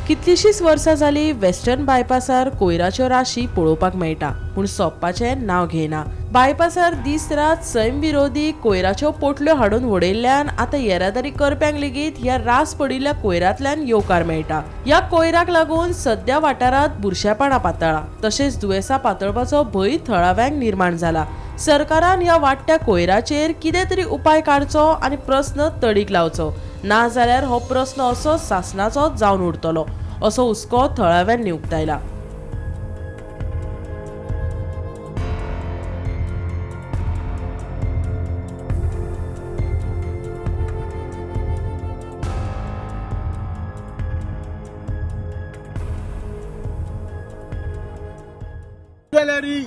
कितलीशीच वर्सां जाली वेस्टर्न बायपासार कोयराच्यो राशी पळोवपाक मेळटा, पूण सोंपपाचें नांव घेयना. बायपासार दीस रात सैम विरोधी कोयराच्यो पोटल्यो हाडून उडयल्ल्यान आतां येरादारी करप्यांक लेगीत ह्या रास पडिल्ल्या कोयरांतल्यान येवकार मेळटा. ह्या कोयराक लागून सद्या वाठारांत बुरशेपणां पातळ्ळा, तशेंच दुयेंसां पातळपाचो भंय थळाव्यांक निर्माण जाला. सरकारान ह्या वाडट्या कोयराचेर कितें तरी उपाय काडचो आनी प्रस्न तडीक लावचो, ना जाल्यार हो प्रस्न असो सासणाचो जावन उरतलो, असो हुस्को थळाव्यांनी उक्तायला.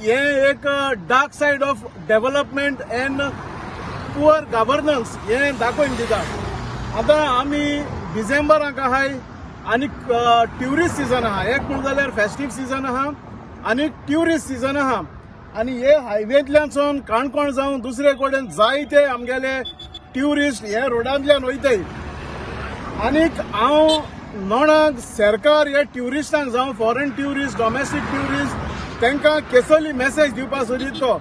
हे एक dark side of development end poor governance हे दाखोवन दिता. आता आमी डिसेंबराक आहाय आनी ट्युरिस्ट सीजन आहा, एक म्हणून जाल्यार फेस्टीव सीजन आहा आनी ट्युरिस्ट सीजन आहा. आनी हे हायवेंतल्यान काणकोण जावन दुसरे कडेन जायते आमगेले ट्युरिस्ट हे रोडांतल्यान वयताय. आनीक हांव नोणाक सरकार हे ट्युरिस्टांक जावं फॉरेन ट्युरिस्ट डोमेस्टीक ट्युरिस्ट तांकां केसली मेसेज दिवपाक सोदितो.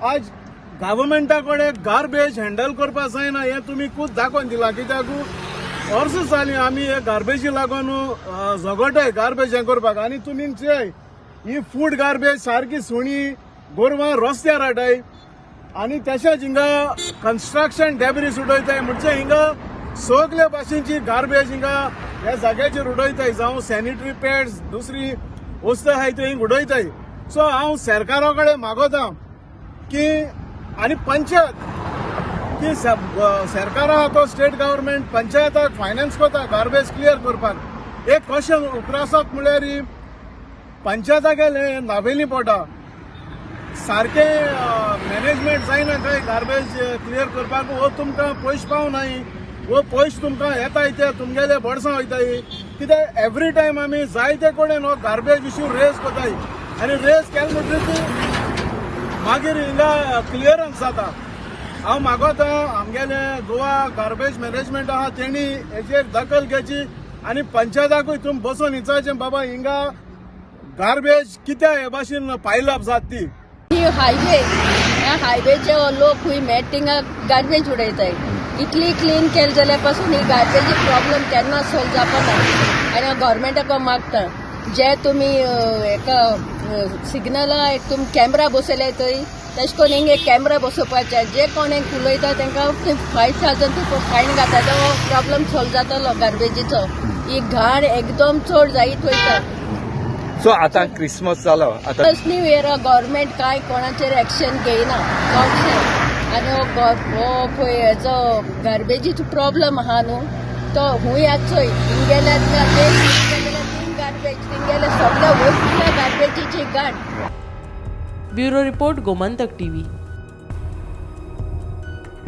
आज गव्हर्मेंटा कडेन गार्बेज हँडल करपाक जायना हें तुमी खूब दाखोवन दिलां. कित्याक वर्सां जालीं आमी हे गार्बेजी लागून झगडटाय गार्बेज हें करपाक. आनी तुमी चोय ही फूड गार्बेज सारकी सुणी गोरवां रस्त्यार हाडटाय आनी तशेंच हिंगा कन्स्ट्रक्शन डेब्रीज उडयताय. म्हणजे हिंगा सगळे भाशेची गार्बेज हिंगा ह्या जाग्याचेर उडयताय, जावं सॅनिटरी पॅड्स दुसरी वस्त आहाय त्यो हिंगा उडयताय. सो हांव सरकारा कडेन मागोता की आनी पंचायत की सरकार आहा तो स्टेट गव्हर्मेंट पंचायताक फायनान्स करता गार्बेज क्लियर करपाक. एक क्वेश्चन उप्रासप म्हळ्यार पंचायताक गेले नावेली पडटा, सारखे मॅनेजमेंट जायना काय गार्बेज क्लियर करपाक. वो तुमकां पयशे पावनाय, वो पयशे तुमकां येताय ते तुमगेले बडसां वयताय. कित्याक एवरी टायम आमी जायते कडेन हो गार्बेज इश्यू रेज करताय आनी रेज केले म्हणटकीर मागीर हिंगा क्लियरन्स जाता. हांव मागोता आमगेले गोवा गार्बेज मॅनेजमेंट आहा तेणी हेचेर दखल घेवची आनी पंचायताकूय तुमी बसून विचारचें बाबा हिंगा गार्बेज कित्या हे भाशेन पायल अप जाता ती. हायवे ह्या हायवेचे लोक खूंय मेळटा थिंगा गार्बेज उडयताय. इतली क्लीन केले जाल्यार पासून ही गार्बेजी प्रॉब्लम केन्ना सॉल्व जावपाना. आनी गव्हर्मेंटाक मागता जे तुमी एका सिग्नला एक तुमी कॅमेरा बसयले थंय तशें करून हिंगा एक कॅमेरा बसोवपाचे. जे कोण उलयता तांकां 5,000 तुका फायन घाता, तो प्रॉब्लम सॉल्व जातलो गार्बेजीचो. ही घाण एकदम चड जायत वयता. सो आता क्रिसमस जालो, आता न्यू इयर गव्हर्मेंट कांय कोणाचेर एक्शन घेयना आनी हो पळय हेचो गार्बेजीचो प्रॉब्लम आहा न्हू तो खूंय आसचोय. हिंगेल्या गार्बेज तिंगेले सगळे वयतल्या गार्बेजीची घाण. Bureau report Gomantak TV.